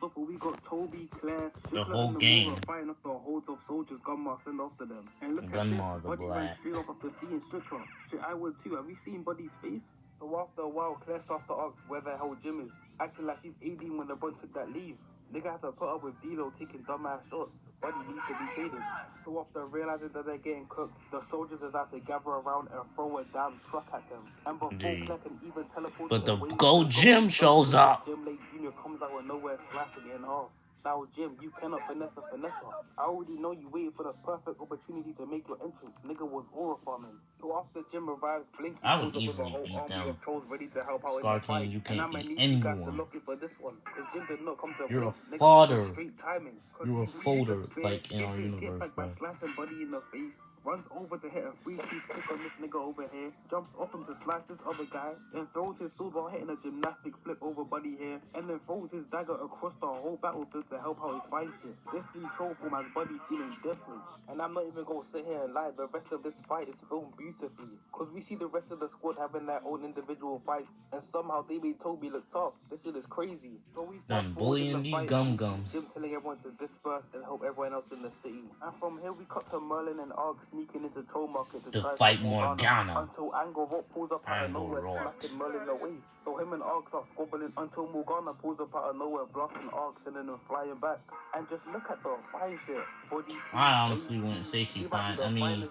off where we got Toby, Claire, The Strickler, whole and gang. fighting off the hordes of soldiers Gunmar send after them. And look Gunmar at the this, Buddy ran Black. straight off after seeing Strickler. Shit, I would too. Have you seen Buddy's face? So after a while, Claire starts to ask where the hell Jim is, acting like she's aiding when the bun took that leave. Nigga had to put up with D-Lo taking dumbass shots. Buddy needs to be traded. So after realizing that they're getting cooked, the soldiers decide to gather around and throw a damn truck at them. And before Claire can even teleport But the away, gold Jim shows up. Jim Lake Jr. comes out of nowhere, slicing it in half. Now, Jim, you cannot finesse a finesser. I already know you waited for the perfect opportunity to make your entrance. Nigga was aura farming. So after Jim revives, Blinky pulls up with a whole army of trolls ready to help out in the fight. You And I can't might beat need you guys to anyone. look in for this one, because Jim did not come to You're a play. fodder. Straight timing. You're a folder, like in our Get universe, back by slicing Buddy in the face. Runs over to hit a free-piece kick on this nigga over here, jumps off him to slice this other guy, then throws his sword while hitting a gymnastic flip over Buddy here, and then throws his dagger across the whole battlefield to help out his fight shit. This new troll form has Buddy feeling different, and I'm not even gonna sit here and lie, the rest of this fight is filmed beautifully, cause we see the rest of the squad having their own individual fights, and somehow they made Toby look tough. This shit is crazy. So we fast forward in the fight, Jim telling everyone to disperse and help everyone else in the city. And from here we cut to Merlin and Arg sneaking into Troll Market to try fight Morgana until Angor Rot pulls up out of nowhere, smacking Merlin away. So him and Arg start squabbling until Morgana pulls up out of nowhere, blasting Arg, sending them flying back. And just look at the fine shit. Body I honestly wouldn't say she fine. I mean,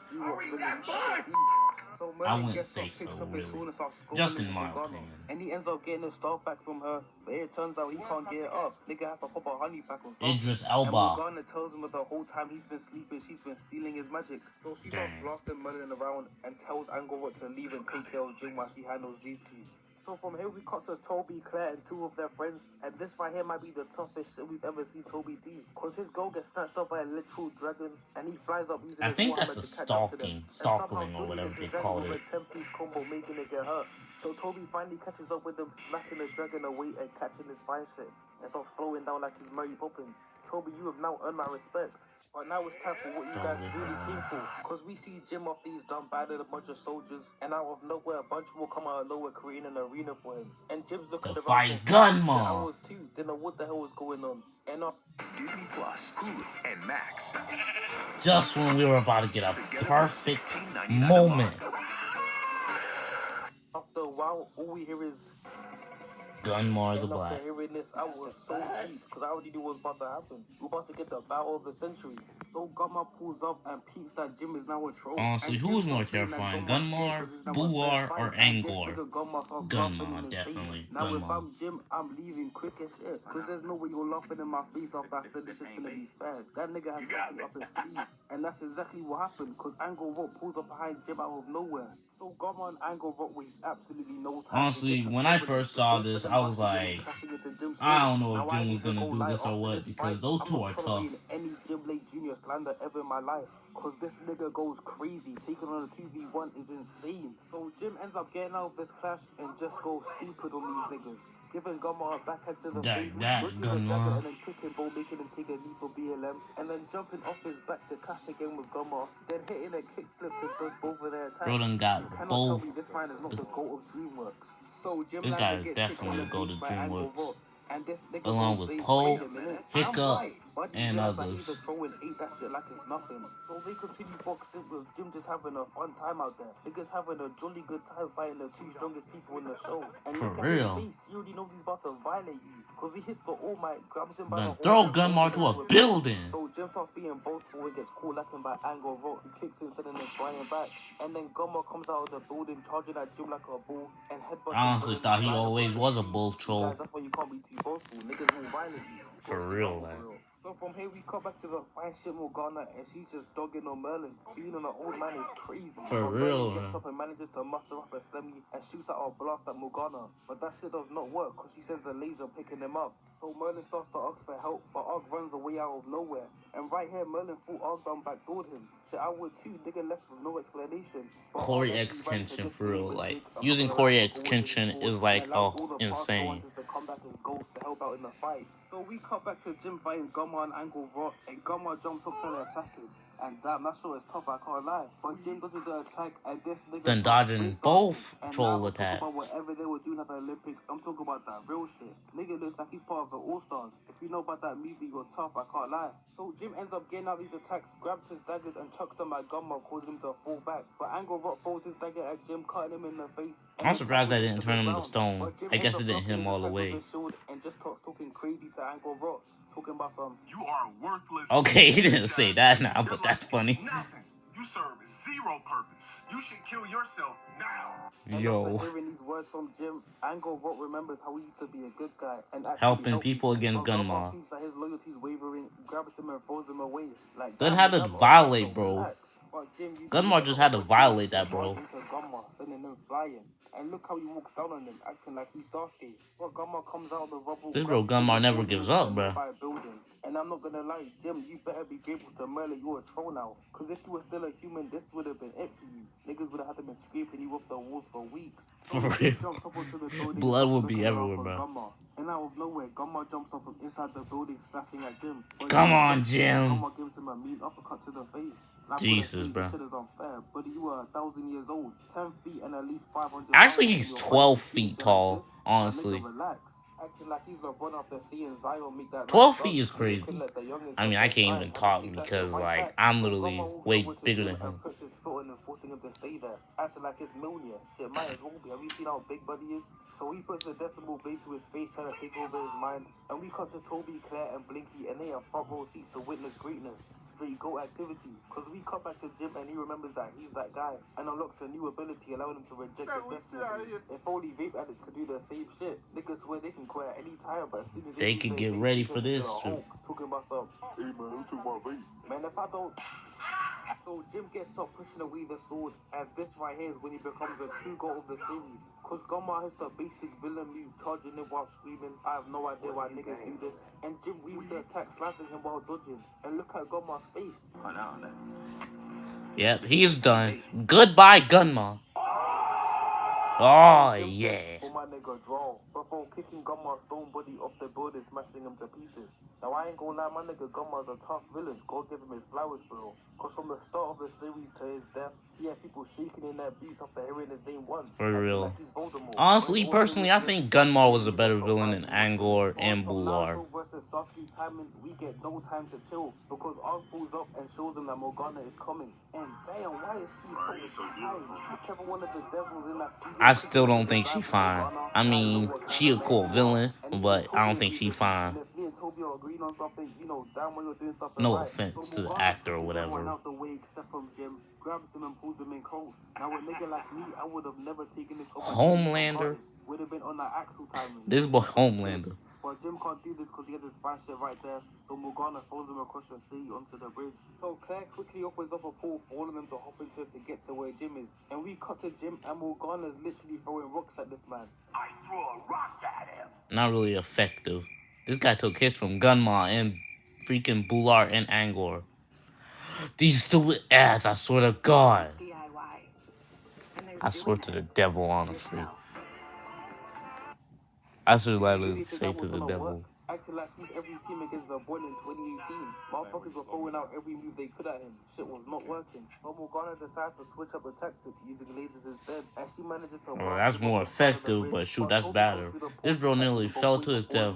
so I wouldn't say so, really. Just in my opinion. And he ends up getting his stuff back from her, but it turns out he can't get it up. Nigga has to pop a honey pack or something. Idris Elba. And Morgana tells him that the whole time he's been sleeping, she's been stealing his magic. So she starts blasting Merlin around and tells Angor Rot to leave and take care of Jim while she handles these two. So from here we cut to Toby, Claire, and two of their friends, and this right here might be the toughest shit we've ever seen Toby do, cause his girl gets snatched up by a literal dragon, and he flies up using his that's a stalking or whatever they call it. A 10-piece combo making it get hurt. So Toby finally catches up with them, smacking the dragon away and catching his fine shit, and starts flowing down like he's Mary Poppins. Toby, you have now earned my respect. But now it's time for what you guys really came for. Cause we see Jim off these done battered a bunch of soldiers, and out of nowhere a bunch more come out of nowhere creating an arena for him. And Jim's looking around for Gunmar. hours too. Didn't know what the hell was going on. And Disney Plus, Hulu, and Max. Just when we were about to get a perfect moment. After a while, all we hear is Gunmar the Black. After hearing this, I was so pleased because I already knew what was about to happen. We're about to get the battle of the century. So Gunmar pulls up and peeps that Jim is now a troll. Honestly, who's more terrifying, Gunmar, Buar, or Angor? Gunmar, definitely. Now if I'm Jim, I'm leaving quick as shit. Cause there's no way you're laughing in my face after I said this is gonna be fair. That nigga has something up his sleeve. And that's exactly what happened. Cause Angor Rot pulls up behind Jim out of nowhere. So Gunmar and Angor Rot wastes absolutely no time. Honestly, when I first saw this, I was like, I don't know if Jim was gonna do this or what, because those two are tough. Any Jim Lake Jr. slander ever in my life, cause this nigga goes crazy. Taking on a 2v1 is insane. So Jim ends up getting out of this clash and just goes stupid on these niggas, giving Gunmar a backhand to the face, looking the Gunmar, and then kicking Bo, making him take a knee for BLM, and then jumping off his back to clash again with Gunmar, then hitting a kickflip to dodge both of their attacks. Bro done got you cannot both. tell me this man is not the GOAT of DreamWorks. So Jim This guy is definitely the GOAT of DreamWorks. And this nigga along with Poe, Hiccup, and others. He's a troll and ate that shit like it's nothing. So they continue boxing with Jim just having a fun time out there. Niggas having a jolly good time fighting the two strongest people in the show. And for look at real. his face, you already know he's about to violate you. Cause he hits the All Might, grabs him by the throw Gunmar to a building. So Jim starts being boastful and gets caught lacking by Angor Rot, who kicks him, sending him flying back. And then Gunmar comes out of the building, charging at Jim like a bull, and headbutts. I honestly thought he always was a bull troll. Guys, that's why you can't be too boastful. Niggas will violate you. For real, man. So from here we come back to the fine shit Morgana, and she's just dogging on Merlin. Being on an old man is crazy. For real, Merlin gets up and manages to muster up a semi and shoots out a blast at Morgana. But that shit does not work because she sends a laser picking them up. So Merlin starts to ask for help, but Arg runs away out of nowhere. And right here, Merlin thought Arg done backdoored him. Shit, I would too. Nigga left with no explanation. Corey X Kenshin, for real. Like, using Corey X Kenshin is like, oh, insane. To come back as ghosts to help out in the fight. So we cut back to Jim fighting Gunmar and Angor Rot, and Gunmar jumps up trying to attack him. And damn, that shot is tough, I can't lie. But Jim dodges the attack, and this nigga Then starts dodging breakdancing. both And troll now I'm talking attacks. about whatever they were doing at the Olympics. I'm talking about that real shit. Nigga looks like he's part of the All-Stars. If you know about that movie, you're tough, I can't lie. So Jim ends up getting out these attacks, grabs his daggers and chucks them at GUNMAR, causing him to fall back. But Angor Rot throws his dagger at Jim, cutting him in the face. I'm surprised that didn't turn him into stone. I guess it didn't hit him all the way. And just starts talking crazy to Angor Rot, talking about some. You are worthless. Okay, he didn't say that now, Your but that's life funny. means nothing. You serve zero purpose. You should kill yourself now. And Yo, after hearing these words from Jim, Angor Rot remembers how he used to be a good guy and actually helping helped people against But GUNMAR. sees that his loyalty's wavering, grabs him and throws him away. Like Then damn, had to damn, violate, relax. bro. But Jim uses GUNMAR his just had to violate that, opportunity bro. to into GUNMAR, sending him flying. And look how he walks down on him, acting like he's Sasuke. But GUNMAR comes out of the rubble. This bro grabs him GUNMAR and never throws him gives into up, the bro. nearby building. And I'm not gonna lie, Jim, you better be grateful to Merle, you're a troll now. Cause if you were still a human, this would have been it for you. Niggas would have had to been scraping you off the walls for weeks. For So real. Jim jumps up onto the building, Blood would be looking around everywhere, for bro. GUNMAR. And out of nowhere, GUNMAR jumps off from inside the building, slashing at Jim. But Come Jim on, ducks, Jim. GUNMAR gives him a mean uppercut to the face. Now, Jesus, this bro. shit is unfair, but you are 1,000 years old, 10 feet and at least 500 Actually, pounds, he's and you're 12 fighting feet teenager tall, like this? honestly. Nigga, relax. Acting like he's LeBron after seeing Zion make that 12 nice feet is dunk. crazy. You couldn't let the youngins I mean, have I their can't time even and talk take that because, shit right like, back. I'm So literally GUNMAR walks way over to bigger Jim than him. and puts his foot on him, forcing him to stay there. Acting like it's Milner. Shit, might as well be. Have you seen how big Buddy is? So he puts the decimal blade to his face, trying to take over his mind. And we cut to Toby, Claire, and Blinky, and they have front row seats to witness greatness. Straight GOAT activity. Because we cut back to Jim, and he remembers that he's that guy, and unlocks a new ability, allowing him to reject the decimal blade. If only vape addicts could do the same shit. Niggas swear they can quit at any time, but as soon as They use could their get vape, ready they for turn into this, a too. Hulk, talking about some. Hey man, who took my vape? Man, if I don't. So Jim gets up pushing away the sword, and this right here is when he becomes a true goal of the series. Cause GUNMAR has the basic villain move, charging him while screaming. I have no idea why niggas do this. And Jim weaves the attack, slicing him while dodging. And look at GUNMAR's face. Yep, he's done. Goodbye, GUNMAR. Oh, Jim yeah. says, for my nigga, draw. Before kicking GUNMAR's stone body off the building, smashing him to pieces. Now I ain't gonna lie, my nigga GUNMAR's a tough villain. Go give him his flowers for real. Cause from the start of the series to his death, he had people shaking in their boots after hearing his name once. For acting real. like he's Voldemort. Honestly, But also personally, I with think Jim, GUNMAR was a he's better top villain five than villain. Angor But and from Bular. Naruto versus Sasuke timing, we get no time to chill. Because Ark pulls up and shows him that Morgana is coming. And damn, why is she so high? Whichever one of the devils in that studio. I still don't think she fine. I mean, she a cool villain, but I don't think she fine. And if me and Toby are agreeing on something, you know, damn well you're doing something No right. offense So to the Morgana actor or pushes everyone whatever. out the way except from Jim, grabs him and pulls him in close. Now a nigga like me, I would have never taken this Homelander. Would have been on that Axel timing. This boy Homelander. But Jim can't do this because he has his fine shit right there. So Morgana throws him across the sea onto the bridge. So Claire quickly opens up a pool for all of them to hop into to get to where Jim is. And we cut to Jim and Morgana's literally throwing rocks at this man. I threw a rock at him. Not really effective. This guy took hits from GUNMAR and freaking Bular and Angor. These stupid ads, I swear to God. I swear to the devil, honestly. I should literally say to the devil. Acting like she's every team against the boy in 2018. Motherfuckers were throwing out every move they could at him. Shit was not working. So Morgana decides to switch up the tactic, using lasers instead. And she manages to... Well, that's more effective, but shoot, that's better. This bro nearly fell to his death.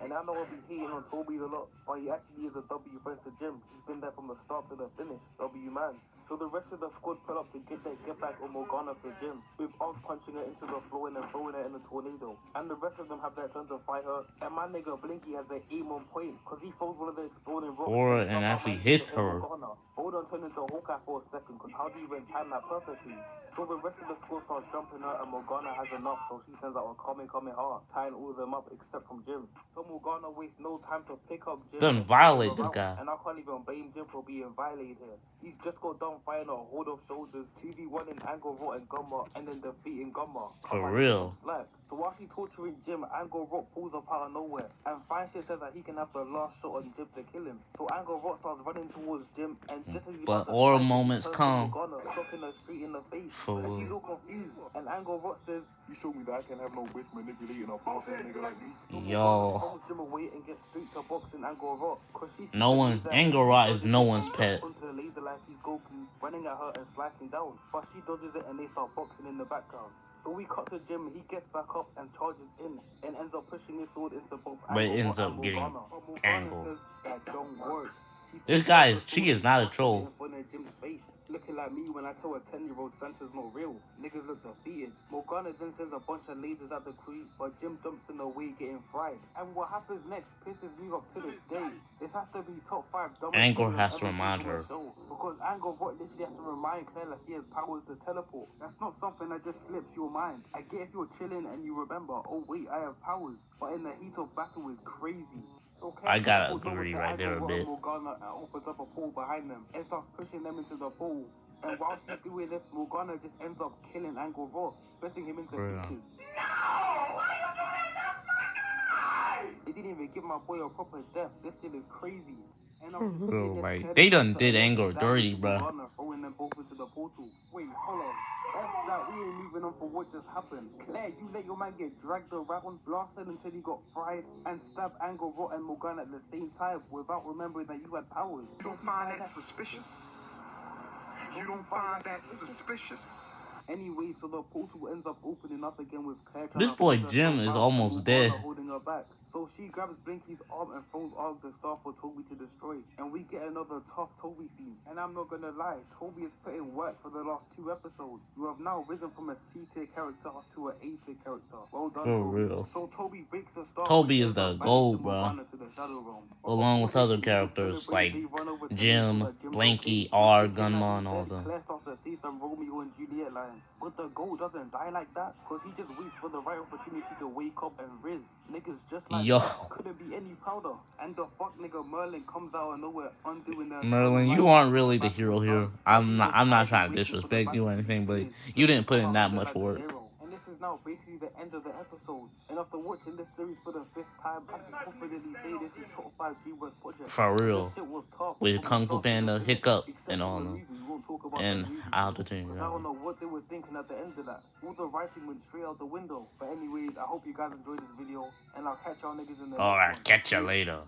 And I know I'll be hating on Toby a lot, but he actually is a W friend to Jim. He's been there from the start to the finish. W mans. So the rest of the squad pull up to get their get back on Morgana for Jim, with Ark punching her into the floor and then throwing her in a tornado. And the rest of them have their turn to fight her. And my nigga Blinky has an aim on point, cause he throws one of the exploding rocks And actually hits her. Hold on, turn into Hawkeye for a second, cause how do you even time that perfectly? So the rest of the squad starts jumping her, and Morgana has enough, so she sends out a coming hard, tying all of them up except from Jim. So Morgana wastes no time to pick up Jim. Doesn't violate this guy. And I can't even blame Jim for being violated here. He's just got done fighting a horde of soldiers, 2v1 in Angor Rot and GUNMAR, and then defeating GUNMAR. For real. Slack. So while she's torturing Jim, Angor Rot pulls up out of nowhere and Fine Shit says that he can have the last shot on Jim to kill him. So Angor Rot starts running towards Jim, and just as he's But about to oral slice him, he moments turns to come. Morgana, socking her straight in the face. For And real. she's all confused, and Angor Rot says, You showed me that I can have no bitch manipulating a boss ass nigga like me. so Morgana Yo. throws Jim away and gets straight to boxing Angor Rot. Cause she sees No the one. laser Angor and Rot he is dodges no it one's and pet. jumps onto the laser like he's Goku, running at her and slicing down. But she dodges it and they start boxing in the background. So we cut to Jim, he gets back up and charges in and ends up pushing his sword into both But it Angor ends Rot up and getting Morgana. But Morgana angled. says that don't work. This guy is, she is not a troll. In front of Jim's face, looking like me when I tell a 10-year-old Santa's not real. Niggas look defeated. Morgana then sends a bunch of lasers at the crew, but Jim jumps in the way, getting fried. And what happens next pisses me off to this day. This has to be top 5 dumbest Angor things has I've to ever seen remind from a her. show. Because Angor Rot literally has to remind Claire that she has powers to teleport. That's not something that just slips your mind. I get if you're chilling and you remember, oh wait, I have powers. But in the heat of battle is crazy. So Claire I gotta teleports over agree to right there Angor a Rot bit. and Morgana and opens up a pool behind them and starts pushing them into the pool. And while she's doing this, Morgana just ends up killing Angor Rot, splitting him into Bro. pieces. They didn't even give my boy a proper death. This shit is crazy. And I'm just Bro, seeing this, like, Claire they decides done to did alert Angor the dirty, to bro. Morgana, throwing them both into the portal. Wait, hold on. F that, we ain't moving on for what just happened. Claire, you let your man get dragged around, blasted until he got fried, and stabbed Angor Rot and Morgana at the same time without remembering that you had powers. You don't find that suspicious? You don't find that suspicious? Anyway, so the portal ends up opening up again with Claire trying This to boy force Jim herself is out almost and Morgana dead. holding her back. So she grabs Blinky's arm and throws Arg the star for Toby to destroy. And we get another tough Toby scene. And I'm not gonna lie, Toby has put in work for the last 2 episodes. You have now risen from a C tier character to an A tier character. Well done, For Toby. real. So Toby breaks the star. Toby which is ends the up gold, banishing bro. Morgana to the Shadow Realm. But Along with before other they can even characters celebrate, like they run over to make Jim, sure that Jim's Blanky, okay. R, Thinking that Gunma, he's and all dead, them. Claire starts to see some Romeo and Juliet lines. But the goat doesn't die like that, cause he just waits for the right opportunity to wake up and riz. Niggas just like Yo. that couldn't be any prouder. And the fuck nigga Merlin comes out of nowhere undoing the Merlin, you aren't really the hero here. I'm not trying to disrespect you or anything, but you didn't put in that much work. And this is now basically the end of the episode. And after watching this series for the 5th time, I can confidently say this is top 5 DreamWorks project. For real. This shit was tough. With from Kung Fu start to Panda, finish. Hiccup, Except and for all the them. movie. We won't talk about And the movie. I'll detain Because you. I don't know what they were thinking at the end of that. All the writing went straight out the window. But anyways, I hope you guys enjoyed this video. And I'll catch y'all niggas in the next one. Alright, catch ya Peace. later.